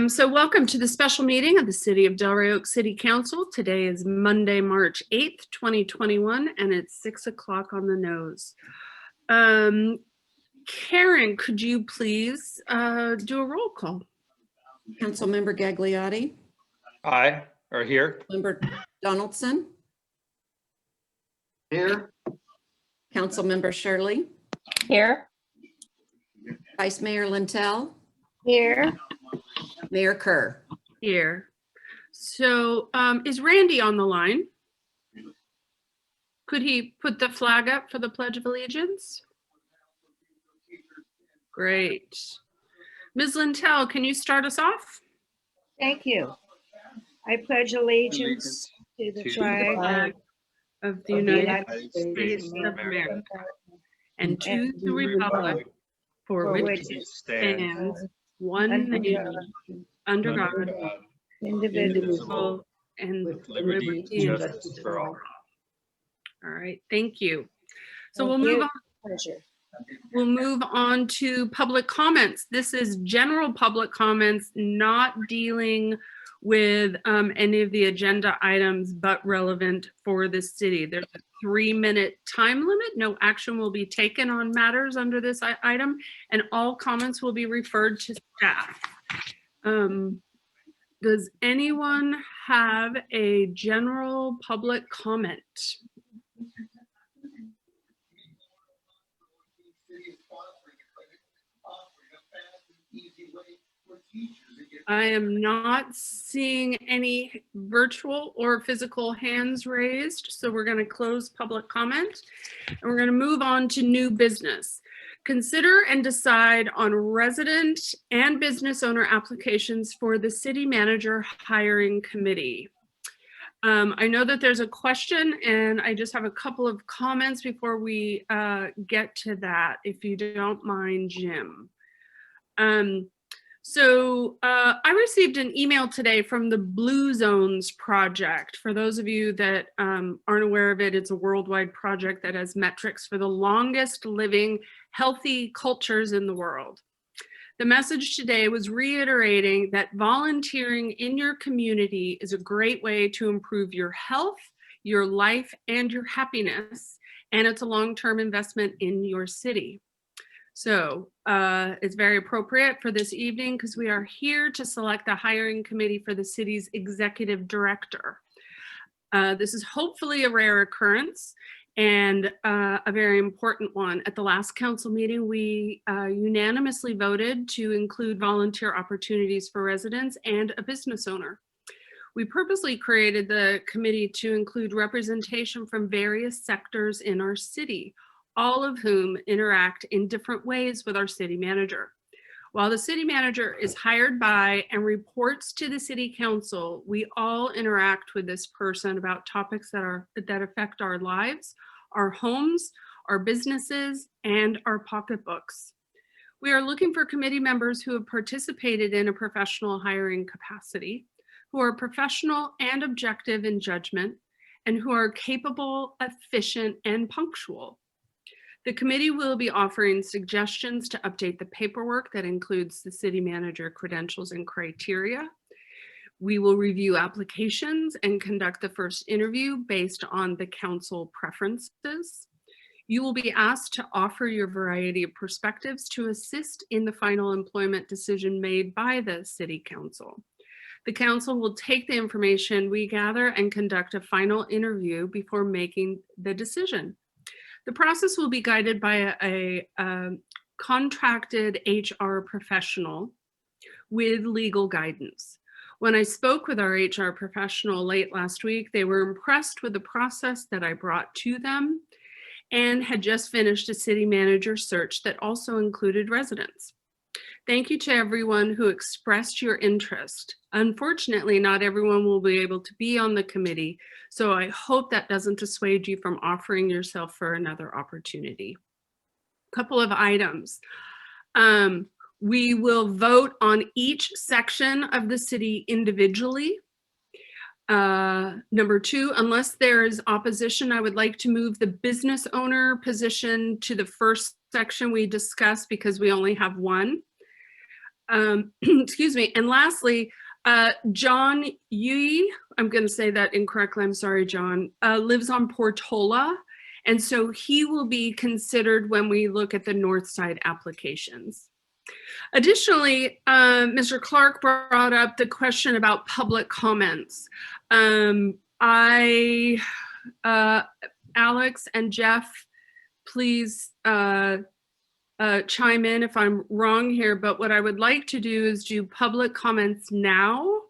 So welcome to the special meeting of the City of Delray Oaks City Council. Today is Monday, March 8th, 2021, and it's 6 o'clock on the nose. Karen, could you please do a roll call? Councilmember Gagliotti. Aye, or here. Member Donaldson. Here. Councilmember Shirley. Here. Vice Mayor Lintel. Here. Mayor Kerr. Here. So is Randy on the line? Could he put the flag up for the Pledge of Allegiance? Great. Ms. Lintel, can you start us off? Thank you. I pledge allegiance to the flag Of the of the United United States States of America and to the republic for which it stands one nation under God, indivisible, and With liberty and justice for all. All right, thank you. So Thank we'll move you. on. Pleasure. We'll move on to public comments. This is general public comments, not dealing with any of the agenda items, but relevant for the city. There's a 3-minute time limit. No action will be taken on matters under this item, and all comments will be referred to staff. Does anyone have a general public comment? I am not seeing any virtual or physical hands raised, so we're going to close public comment and we're going to move on to new business. Consider and decide on resident and business owner applications for the city manager hiring committee. I know that there's a question and I just have a couple of comments before we get to that, if you don't mind, Jim. So I received an email today from the Blue Zones Project. For those of you that aren't aware of it, it's a worldwide project that has metrics for the longest living healthy cultures in the world. The message today was reiterating that volunteering in your community is a great way to improve your health, your life, and your happiness, and it's a long-term investment in your city. So it's very appropriate for this evening because we are here to select the hiring committee for the city's executive director. This is hopefully a rare occurrence and a very important one. At the last council meeting, we unanimously voted to include volunteer opportunities for residents and a business owner. We purposely created the committee to include representation from various sectors in our city, all of whom interact in different ways with our city manager. While the city manager is hired by and reports to the city council, we all interact with this person about topics that affect our lives, our homes, our businesses, and our pocketbooks. We are looking for committee members who have participated in a professional hiring capacity, who are professional and objective in judgment, and who are capable, efficient, and punctual. The committee will be offering suggestions to update the paperwork that includes the city manager credentials and criteria. We will review applications and conduct the first interview based on the council preferences. You will be asked to offer your variety of perspectives to assist in the final employment decision made by the city council. The council will take the information we gather and conduct a final interview before making the decision. The process will be guided by a contracted HR professional with legal guidance. When I spoke with our HR professional late last week, they were impressed with the process that I brought to them and had just finished a city manager search that also included residents. Thank you to everyone who expressed your interest. Unfortunately, not everyone will be able to be on the committee, so I hope that doesn't dissuade you from offering yourself for another opportunity. Couple of items. We will vote on each section of the city individually. Number 2, unless there is opposition, I would like to move the business owner position to the first section we discussed because we only have one. Excuse me. And lastly, John Yui, I'm going to say that incorrectly. I'm sorry, John, lives on Portola. And so he will be considered when we look at the North Side applications. Additionally, Mr. Clark brought up the question about public comments. Alex and Jeff, please chime in if I'm wrong here, but what I would like to do is do public comments now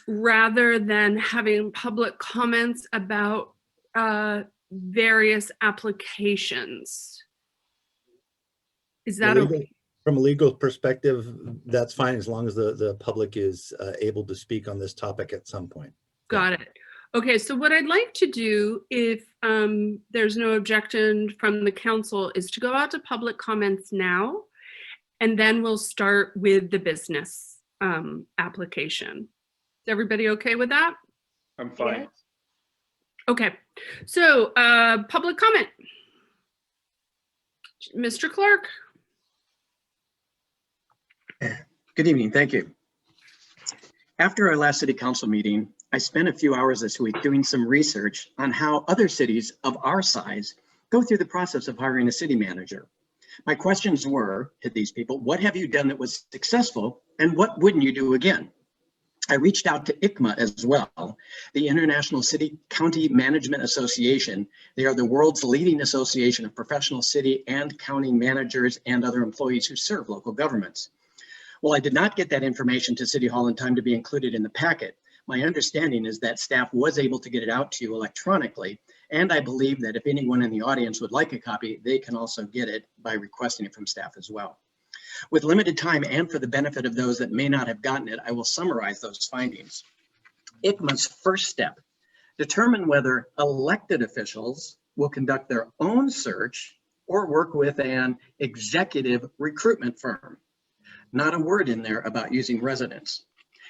rather than having public comments about various applications. Is that okay? From a legal perspective, that's fine as long as the public is able to speak on this topic at some point. Got it. Okay, so what I'd like to do, if there's no objection from the council, is to go out to public comments now, and then we'll start with the business application. Is everybody okay with that? I'm fine. Okay, so public comment. Mr. Clark. Good evening, thank you. After our last city council meeting, I spent a few hours this week doing some research on how other cities of our size go through the process of hiring a city manager. My questions were to these people, what have you done that was successful and what wouldn't you do again? I reached out to ICMA as well, the International City County Management Association. They are the world's leading association of professional city and county managers and other employees who serve local governments. Well, I did not get that information to City Hall in time to be included in the packet. My understanding is that staff was able to get it out to you electronically, and I believe that if anyone in the audience would like a copy, they can also get it by requesting it from staff as well. With limited time and for the benefit of those that may not have gotten it, I will summarize those findings. ICMA's first step, determine whether elected officials will conduct their own search or work with an executive recruitment firm. Not a word in there about using residents.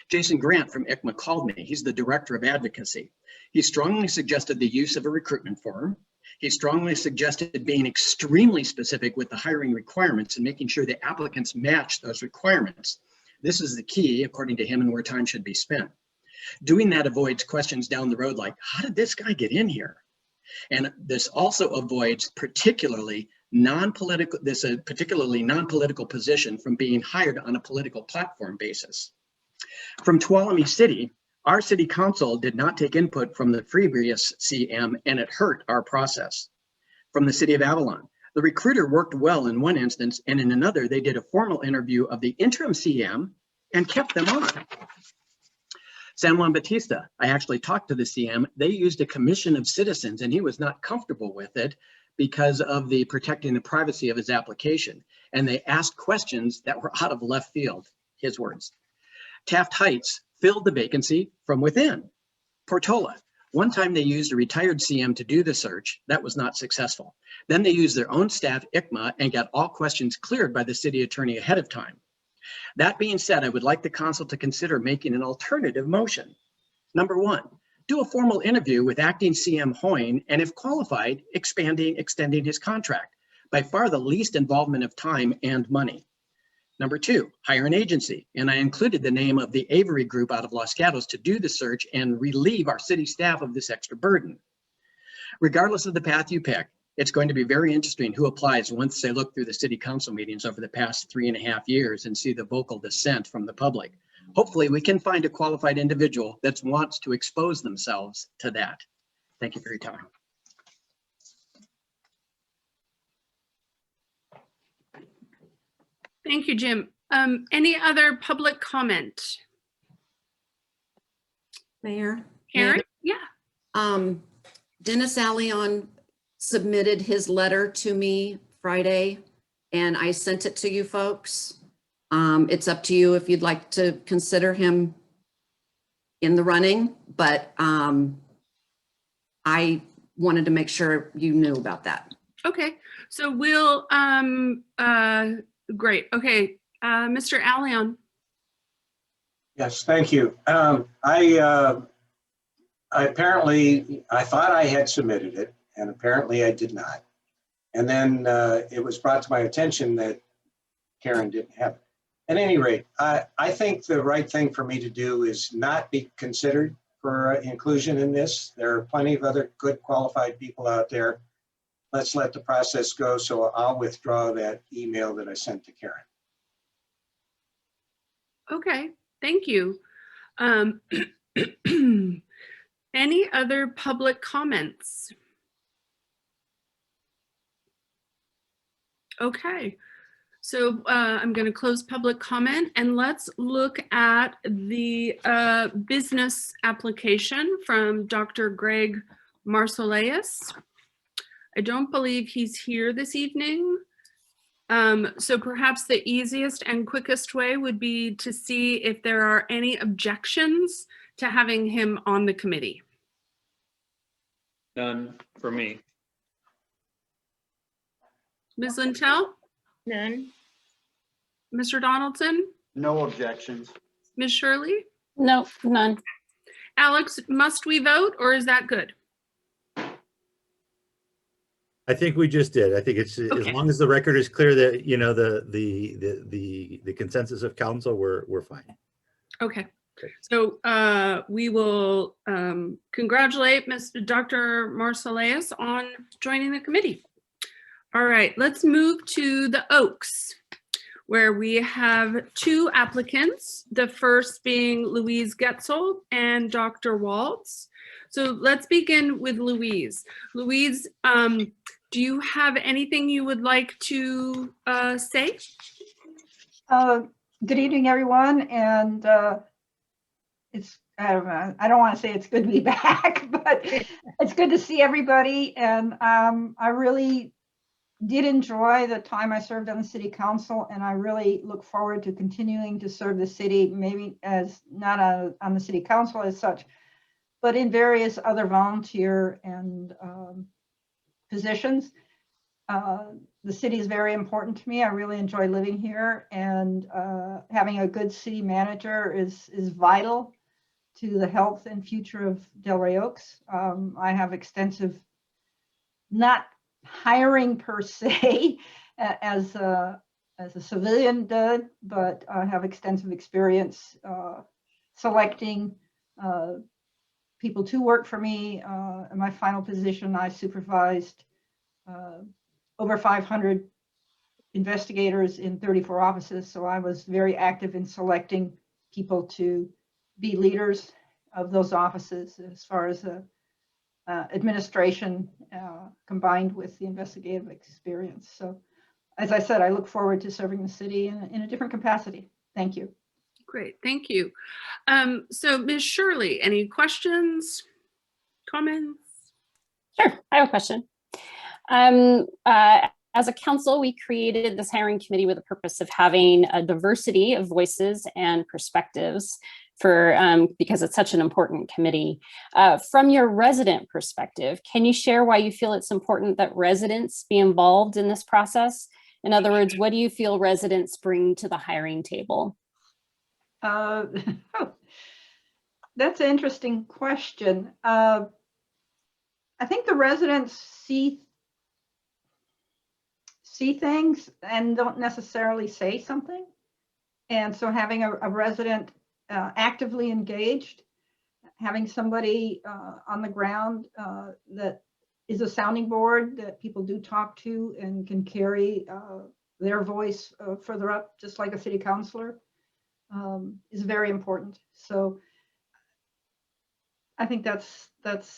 Jason Grant from ICMA called me. He's the director of advocacy. He strongly suggested the use of a recruitment firm. He strongly suggested being extremely specific with the hiring requirements and making sure the applicants match those requirements. This is the key, according to him, and where time should be spent. Doing that avoids questions down the road like, how did this guy get in here? And this also avoids particularly non-political position from being hired on a political platform basis. From Tuolumne City, our city council did not take input from the previous CM, and it hurt our process. From the city of Avalon, the recruiter worked well in one instance, and in another, they did a formal interview of the interim CM and kept them on. San Juan Bautista, I actually talked to the CM. They used a commission of citizens, and he was not comfortable with it because of the protecting the privacy of his application. And they asked questions that were out of left field, his words. Taft Heights filled the vacancy from within. Portola, one time they used a retired CM to do the search. That was not successful. Then they used their own staff, ICMA, and got all questions cleared by the city attorney ahead of time. That being said, I would like the council to consider making an alternative motion. Number one, do a formal interview with acting CM Hoyne, and if qualified, extending his contract. By far the least involvement of time and money. Number two, hire an agency. And I included the name of the Avery Group out of Los Gatos to do the search and relieve our city staff of this extra burden. Regardless of the path you pick, it's going to be very interesting who applies once they look through the city council meetings over the past 3.5 years and see the vocal dissent from the public. Hopefully we can find a qualified individual that wants to expose themselves to that. Thank you for your time. Thank you, Jim. Any other public comment? Mayor? Karen? Yeah. Dennis Allion submitted his letter to me Friday, and I sent it to you folks. It's up to you if you'd like to consider him in the running, but I wanted to make sure you knew about that. Okay. So we'll, great. Okay. Mr. Allion. Yes, thank you. I thought I had submitted it, and apparently I did not. And then it was brought to my attention that Karen didn't have it. At any rate, I think the right thing for me to do is not be considered for inclusion in this. There are plenty of other good qualified people out there. Let's let the process go. So I'll withdraw that email that I sent to Karen. Okay, thank you. Any other public comments? Okay, so I'm going to close public comment and let's look at the business application from Dr. Greg Marsoleus. I don't believe he's here this evening. So perhaps the easiest and quickest way would be to see if there are any objections to having him on the committee. None for me. Ms. Lintel, None. Mr. Donaldson, No objections. Ms. Shirley, No, none. Alex, must we vote or is that good? I think we just did. I think it's as Okay. long as the record is clear that, you know, the consensus of council, we're fine. Okay, so we will congratulate Dr. Marsoleus on joining the committee. All right, let's move to the Oaks, where we have two applicants, the first being Louise Getzel and Dr. Waltz. So let's begin with Louise. Louise, do you have anything you would like to say? Good evening, everyone. And it's, I don't want to say it's good to be back, but it's good to see everybody. And I really did enjoy the time I served on the city council, and I really look forward to continuing to serve the city, maybe as not on the city council as such, but in various other volunteer and positions. The city is very important to me. I really enjoy living here, and having a good city manager is vital to the health and future of Delray Oaks. I have extensive, not hiring per se as a civilian did, but I have extensive experience selecting people to work for me. In my final position, I supervised over 500 investigators in 34 offices. So I was very active in selecting people to be leaders of those offices as far as administration combined with the investigative experience. So as I said, I look forward to serving the city in a different capacity. Thank you. Great, thank you. So Ms. Shirley, any questions, comments? Sure, I have a question. As a council, we created this hiring committee with the purpose of having a diversity of voices and perspectives because it's such an important committee. From your resident perspective, can you share why you feel it's important that residents be involved in this process? In other words, what do you feel residents bring to the hiring table? That's an interesting question. I think the residents see things and don't necessarily say something. And so having a resident actively engaged, having somebody on the ground that is a sounding board that people do talk to and can carry their voice further up, just like a city councilor, is very important. So I think that's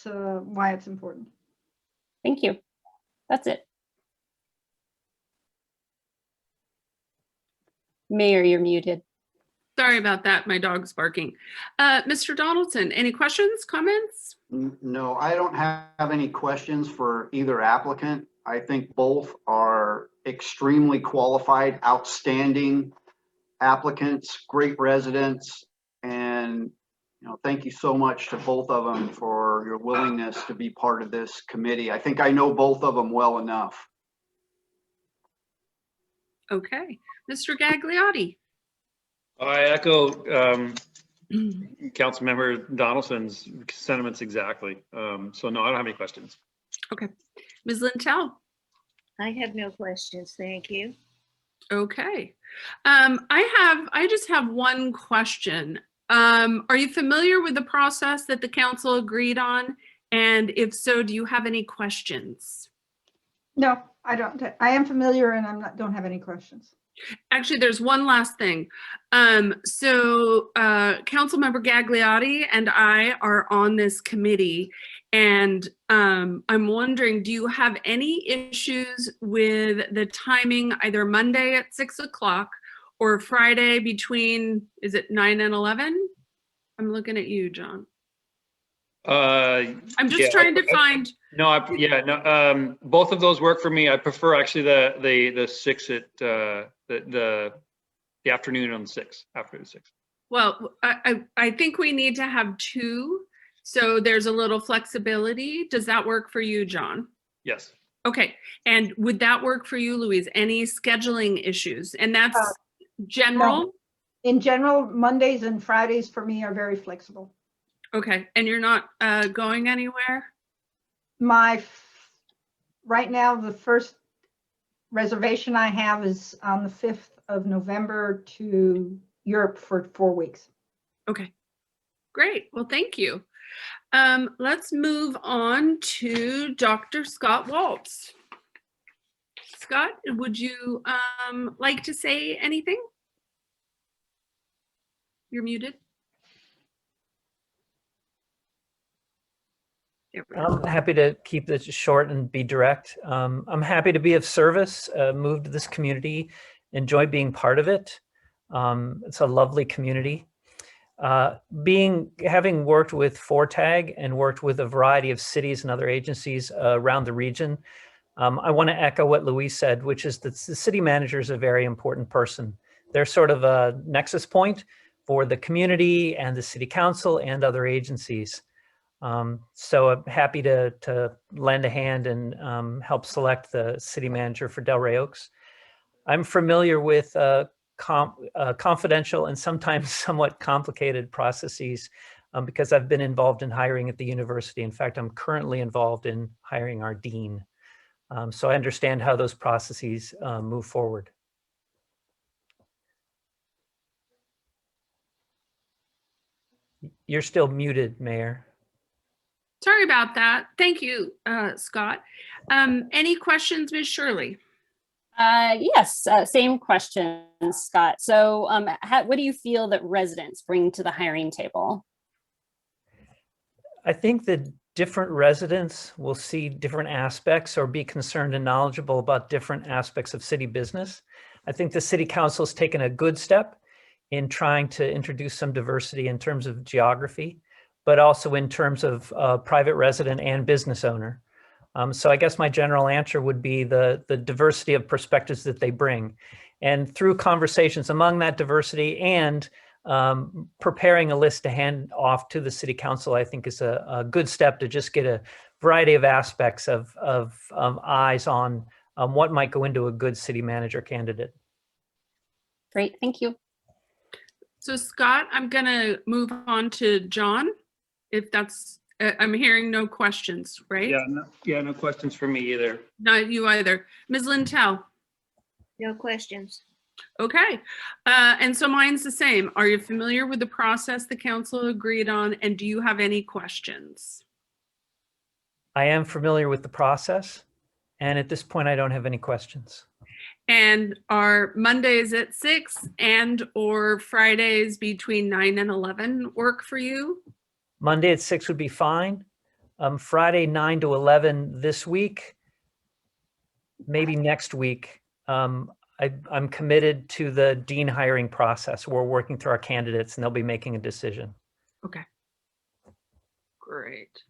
why it's important. Thank you. That's it. Mayor, you're muted. Sorry about that, my dog's barking. Mr. Donaldson, any questions, comments? No, I don't have any questions for either applicant. I think both are extremely qualified, outstanding applicants, great residents, and thank you so much to both of them for your willingness to be part of this committee. I think I know both of them well enough. Okay, Mr. Gagliotti. I echo Councilmember Donaldson's sentiments exactly. So no, I don't have any questions. Okay, Ms. Lintel. I have no questions. Thank you. Okay. I just have one question. Are you familiar with the process that the council agreed on? And if so, do you have any questions? No, I don't. I am familiar and don't have any questions. Actually, there's one last thing. Councilmember Gagliotti and I are on this committee, and I'm wondering, do you have any issues with the timing, either Monday at 6 o'clock or Friday between, is it 9 and 11? I'm looking at you, John. I'm just trying to find. No, both of those work for me. I prefer actually the 6 at the afternoon on the 6th, after the 6th. Well, I think we need to have two, so there's a little flexibility. Does that work for you, John? Yes. Okay, and would that work for you, Louise? Any scheduling issues? And that's general? No. In general, Mondays and Fridays for me are very flexible. Okay, and you're not going anywhere? Right now, the first reservation I have is on the 5th of November to Europe for 4 weeks. Okay, great. Well, thank you. Let's move on to Dr. Scott Waltz. Scott, would you like to say anything? You're muted. I'm happy to keep this short and be direct. I'm happy to be of service, move to this community, enjoy being part of it. It's a lovely community. Having worked with FORTAG and worked with a variety of cities and other agencies around the region, I want to echo what Louise said, which is that the city manager is a very important person. They're sort of a nexus point for the community and the city council and other agencies. So I'm happy to lend a hand and help select the city manager for Delray Oaks. I'm familiar with confidential and sometimes somewhat complicated processes because I've been involved in hiring at the university. In fact, I'm currently involved in hiring our dean. So I understand how those processes move forward. You're still muted, Mayor. Sorry about that. Thank you, Scott. Any questions, Ms. Shirley? Yes, same question, Scott. So what do you feel that residents bring to the hiring table? I think that different residents will see different aspects or be concerned and knowledgeable about different aspects of city business. I think the city council has taken a good step in trying to introduce some diversity in terms of geography, but also in terms of private resident and business owner. So I guess my general answer would be the diversity of perspectives that they bring. And through conversations among that diversity and preparing a list to hand off to the city council, I think is a good step to just get a variety of aspects of eyes on what might go into a good city manager candidate. Great, thank you. So Scott, I'm gonna move on to John. If that's, I'm hearing no questions, right? No questions for me either. Not you either. Ms. Lintel? No questions. Okay, and so mine's the same. Are you familiar with the process the council agreed on, and do you have any questions? I am familiar with the process, and at this point, I don't have any questions. And are Mondays at 6 and or Fridays between 9 and 11 work for you? Monday at 6 would be fine. Friday 9 to 11 this week, maybe next week. I'm committed to the dean hiring process. We're working through our candidates and they'll be making a decision. Okay. Great.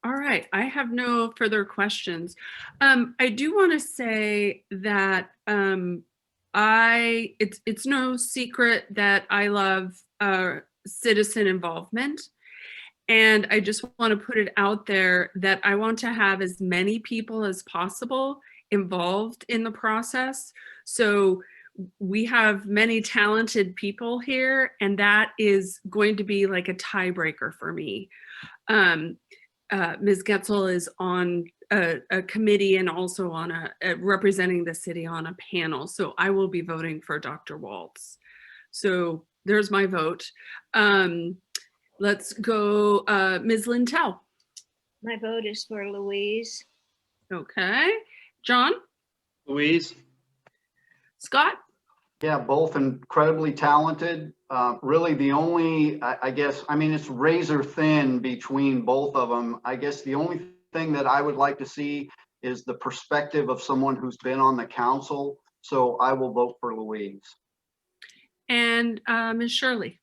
All right, I have no further questions. I do want to say that it's no secret that I love citizen involvement. And I just want to put it out there that I want to have as many people as possible involved in the process. So we have many talented people here, and that is going to be like a tiebreaker for me. Ms. Getzel is on a committee and also on representing the city on a panel. So I will be voting for Dr. Waltz. So there's my vote. Let's go, Ms. Lintel. My vote is for Louise. Okay. John? Louise? Scott? Yeah, both incredibly talented. Really the only, I guess, I mean, it's razor thin between both of them. I guess the only thing that I would like to see is the perspective of someone who's been on the council. So I will vote for Louise. And Ms. Shirley?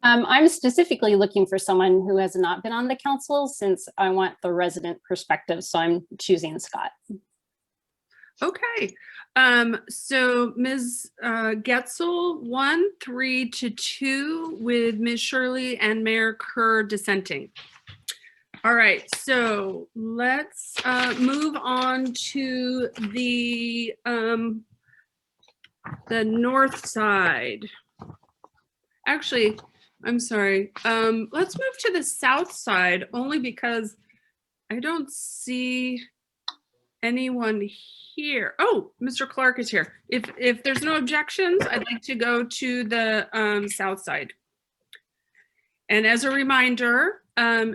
I'm specifically looking for someone who has not been on the council, since I want the resident perspective. So I'm choosing Scott. Okay. So Ms. Getzel, 1-3-2 with Ms. Shirley and Mayor Kerr dissenting. All right, so let's move on to the north side. Actually, I'm sorry. Let's move to the south side, only because I don't see anyone here. Oh, Mr. Clark is here. If there's no objections, I'd like to go to the south side. And as a reminder,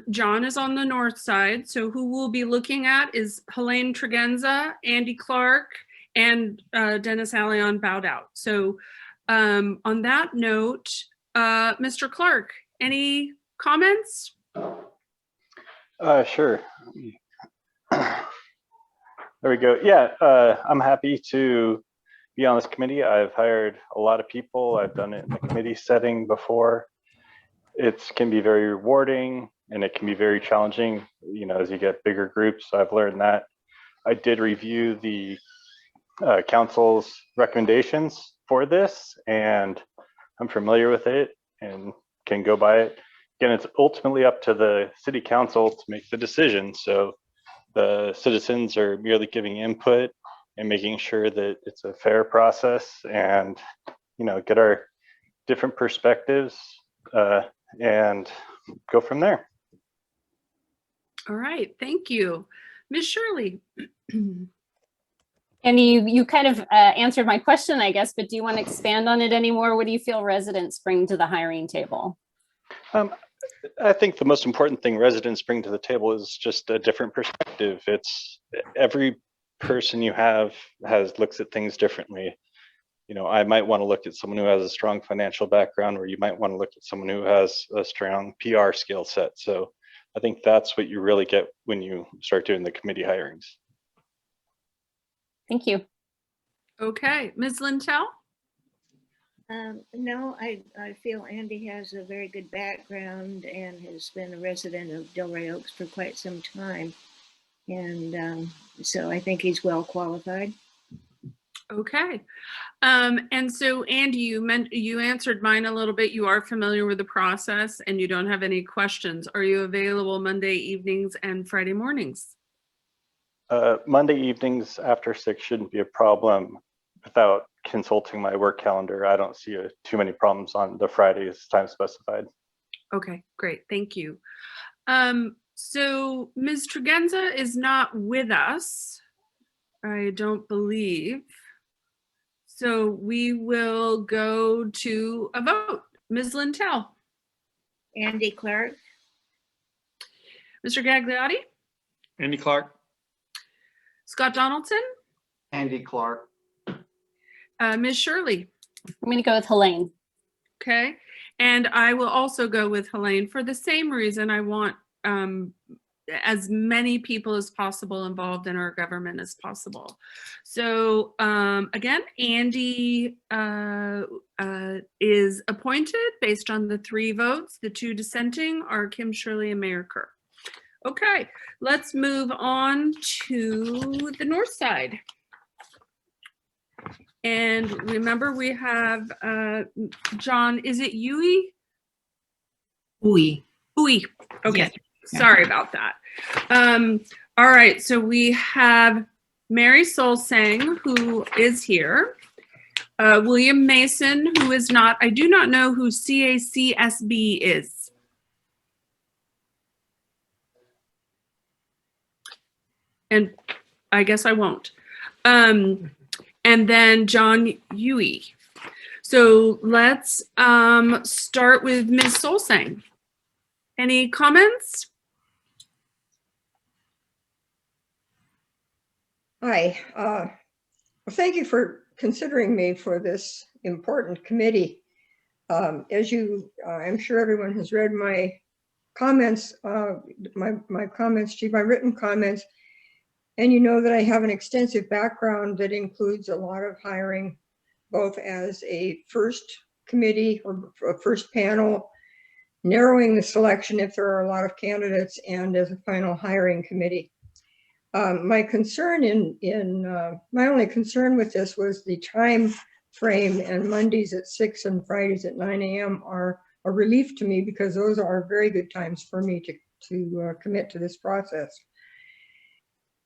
John is on the north side. So who we'll be looking at is Helene Tregenza, Andy Clark, and Dennis Allion bowed out. So on that note, Mr. Clark, any comments? Sure. There we go. Yeah, I'm happy to be on this committee. I've hired a lot of people. I've done it in the committee setting before. It can be very rewarding and it can be very challenging, you know, as you get bigger groups. I've learned that. I did review the council's recommendations for this, and I'm familiar with it and can go by it. Again, it's ultimately up to the city council to make the decision. So the citizens are merely giving input and making sure that it's a fair process and, you know, get our different perspectives and go from there. All right, thank you. Ms. Shirley. And you kind of answered my question, I guess, but do you want to expand on it anymore? What do you feel residents bring to the hiring table? I think the most important thing residents bring to the table is just a different perspective. It's every person you have looks at things differently. You know, I might want to look at someone who has a strong financial background, or you might want to look at someone who has a strong PR skill set. So I think that's what you really get when you start doing the committee hirings. Thank you. Okay, Ms. Lintel? No, I feel Andy has a very good background and has been a resident of Delray Oaks for quite some time. And so I think he's well qualified. Okay. And so Andy, you answered mine a little bit. You are familiar with the process and you don't have any questions. Are you available Monday evenings and Friday mornings? Monday evenings after 6 shouldn't be a problem. Without consulting my work calendar, I don't see too many problems on the Fridays time specified. Okay, great. Thank you. So Ms. Tregenza is not with us, I don't believe. So we will go to a vote. Ms. Lintel? Andy Clark? Mr. Gagliotti? Andy Clark? Scott Donaldson? Andy Clark. Ms. Shirley? I'm going to go with Helene. Okay. And I will also go with Helene for the same reason. I want as many people as possible involved in our government as possible. So again, Andy is appointed based on the 3 votes. The 2 dissenting are Kim Shirley and Mayor Kerr. Okay, let's move on to the north side. And remember, we have John, is it Yui? Ui. Ui. Okay, Yes. Sorry about that. All right, so we have Mary Solsang, who is here. William Mason, who is not. I do not know who CACSB is. and I guess I won't. And then John Yui. So let's start with Ms. Solsang. Any comments? Hi, well, thank you for considering me for this important committee. As you, I'm sure everyone has read my comments, my comments to my written comments, and you know that I have an extensive background that includes a lot of hiring, both as a first committee or a first panel, narrowing the selection if there are a lot of candidates, and as a final hiring committee. My concern my only concern with this was the time frame, and Mondays at 6 and Fridays at 9 a.m. are a relief to me because those are very good times for me to commit to this process.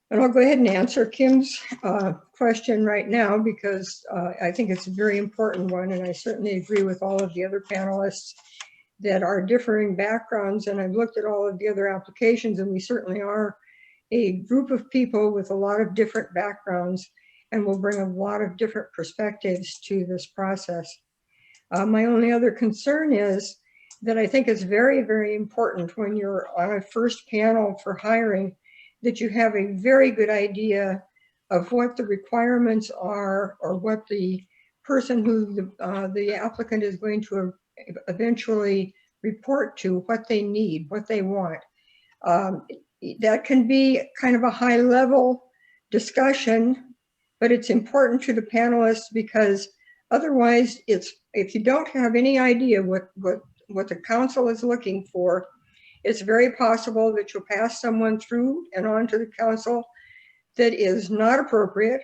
And I'll go ahead and answer Kim's question right now because I think it's a very important one, and I certainly agree with all of the other panelists that are differing backgrounds, and I've looked at all of the other applications, and we certainly are a group of people with a lot of different backgrounds and will bring a lot of different perspectives to this process. My only other concern is that I think it's very, very important when you're on a first panel for hiring that you have a very good idea of what the requirements are or what the person who the applicant is going to eventually report to, what they need, what they want. That can be kind of a high level discussion, but it's important to the panelists because otherwise if you don't have any idea what the council is looking for, it's very possible that you'll pass someone through and on to the council that is not appropriate.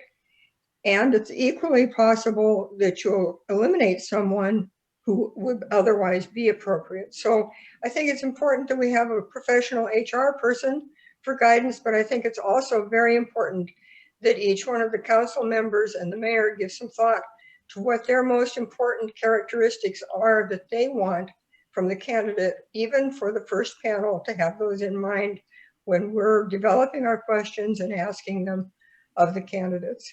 And it's equally possible that you'll eliminate someone who would otherwise be appropriate. So I think it's important that we have a professional HR person for guidance, but I think it's also very important that each one of the council members and the mayor give some thought to what their most important characteristics are that they want from the candidate, even for the first panel, to have those in mind when we're developing our questions and asking them of the candidates.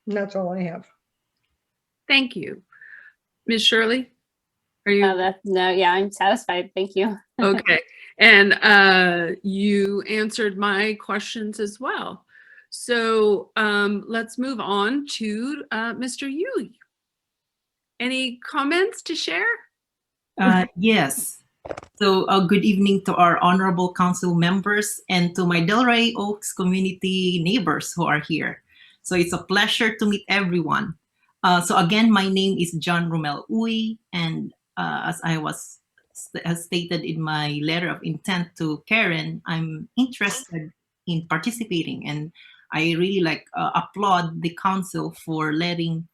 And that's all I have. Thank you. Ms. Shirley, are you? No, yeah, I'm satisfied. Thank you. Okay. And you answered my questions as well. So let's move on to Mr. Yu. Any comments to share? Yes. So good evening to our honorable council members and to my Delray Oaks community neighbors who are here. So it's a pleasure to meet everyone. So again, my name is John Romel Uy, and as I was stated in my letter of intent to Karen, I'm interested in participating, and I really applaud the council for letting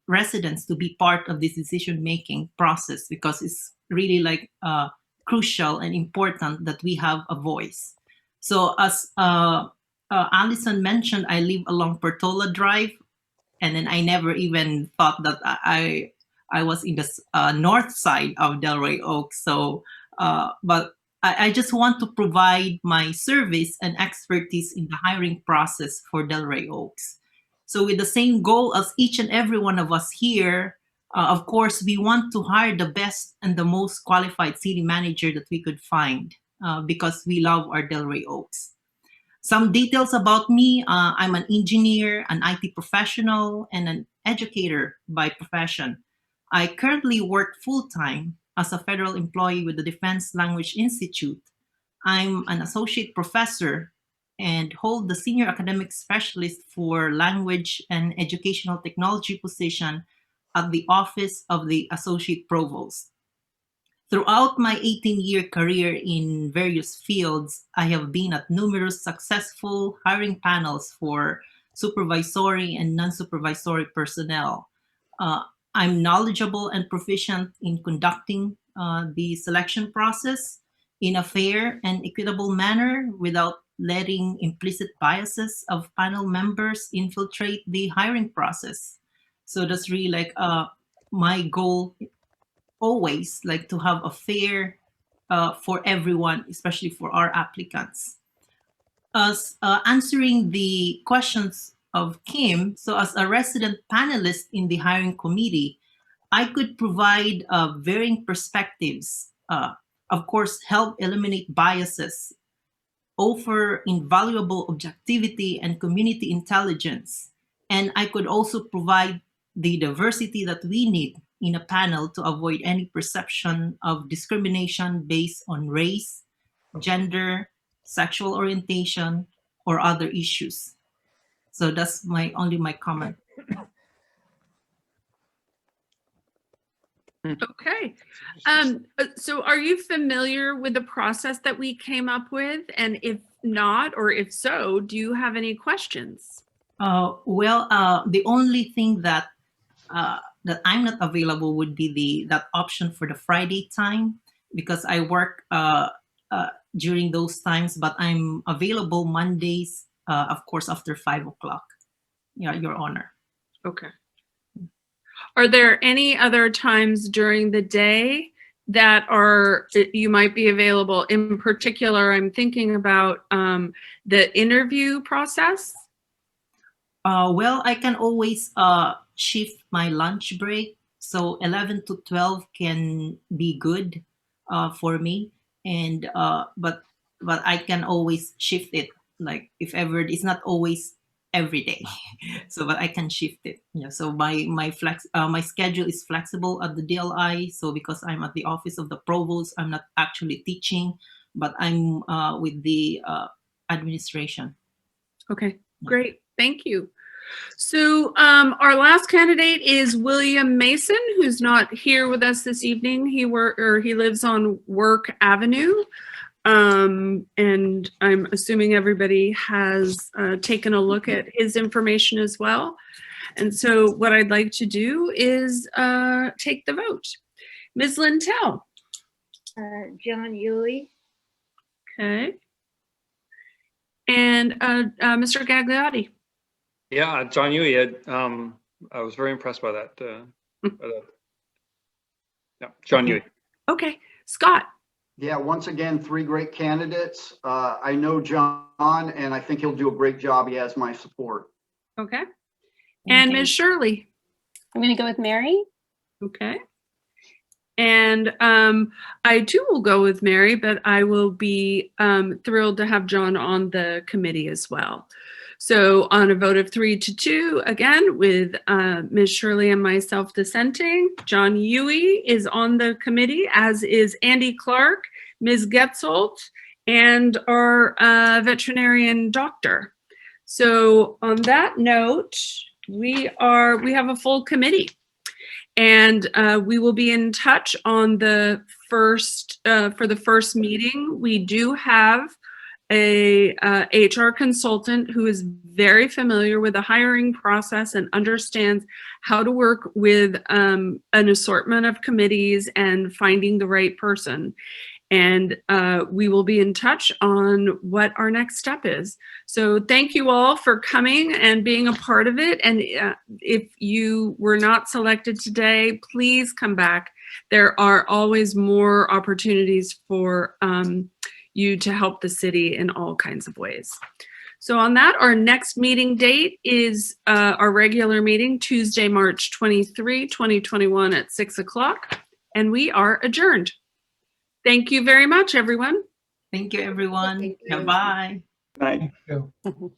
residents to be part of this decision-making process, because it's really crucial and important that we have a voice. So as Allison mentioned, I live along Portola Drive, and then I never even thought that I was in the north side of Delray Oaks. So, but I just want to provide my service and expertise in the hiring process for Delray Oaks. So with the same goal as each and every one of us here, of course, we want to hire the best and the most qualified city manager that we could find because we love our Delray Oaks. Some details about me: I'm an engineer, an IT professional, and an educator by profession. I currently work full-time as a federal employee with the Defense Language Institute. I'm an associate professor and hold the senior academic specialist for language and educational technology position at the Office of the Associate Provost. Throughout my 18-year career in various fields, I have been at numerous successful hiring panels for supervisory and non-supervisory personnel. I'm knowledgeable and proficient in conducting the selection process in a fair and equitable manner without letting implicit biases of panel members infiltrate the hiring process. So that's really my goal, always to have a fair for everyone, especially for our applicants. as answering the questions of Kim, so as a resident panelist in the hiring committee, I could provide varying perspectives, of course, help eliminate biases, offer invaluable objectivity and community intelligence. And I could also provide the diversity that we need in a panel to avoid any perception of discrimination based on race, gender, sexual orientation, or other issues. So that's only my comment. Okay. So are you familiar with the process that we came up with? And if not, or if so, do you have any questions? The only thing that that I'm not available would be that option for the Friday time, because I work during those times, but I'm available Mondays, of course, after 5 o'clock. Yeah, Your Honor. Okay. Are there any other times during the day that you might be available? In particular, I'm thinking about the interview process. I can always shift my lunch break. So 11 to 12 can be good for me. And but I can always shift it. Like if ever, it's not always every day. So, but I can shift it. Yeah. So my schedule is flexible at the DLI. So because I'm at the office of the provost, I'm not actually teaching, but I'm with the administration. Okay, great. Thank you. So our last candidate is William Mason, who's not here with us this evening. He lives on Work Avenue. And I'm assuming everybody has taken a look at his information as well. And so what I'd like to do is take the vote. Ms. Lintel. John Yuy. Okay. And Mr. Gagliotti. Yeah, John Yuy. I was very impressed by that. Yeah, John Yuy. Okay, Scott. Yeah, once again, 3 great candidates. I know John, and I think he'll do a great job. He has my support. Okay. And Ms. Shirley. I'm going to go with Mary. Okay. And I too will go with Mary, but I will be thrilled to have John on the committee as well. So on a vote of 3-2, again, with Ms. Shirley and myself dissenting, John Yuy is on the committee, as is Andy Clark, Ms. Getzold, and our veterinarian doctor. So on that note, we have a full committee. And we will be in touch on the first, for the first meeting. We do have a HR consultant who is very familiar with the hiring process and understands how to work with an assortment of committees and finding the right person. And we will be in touch on what our next step is. So thank you all for coming and being a part of it. And if you were not selected today, please come back. There are always more opportunities for you to help the city in all kinds of ways. So on that, our next meeting date is our regular meeting, Tuesday, March 23, 2021 at 6 o'clock, and we are adjourned. Thank you very much, everyone. Thank you, everyone. Thank you. Bye. Night. Thank you.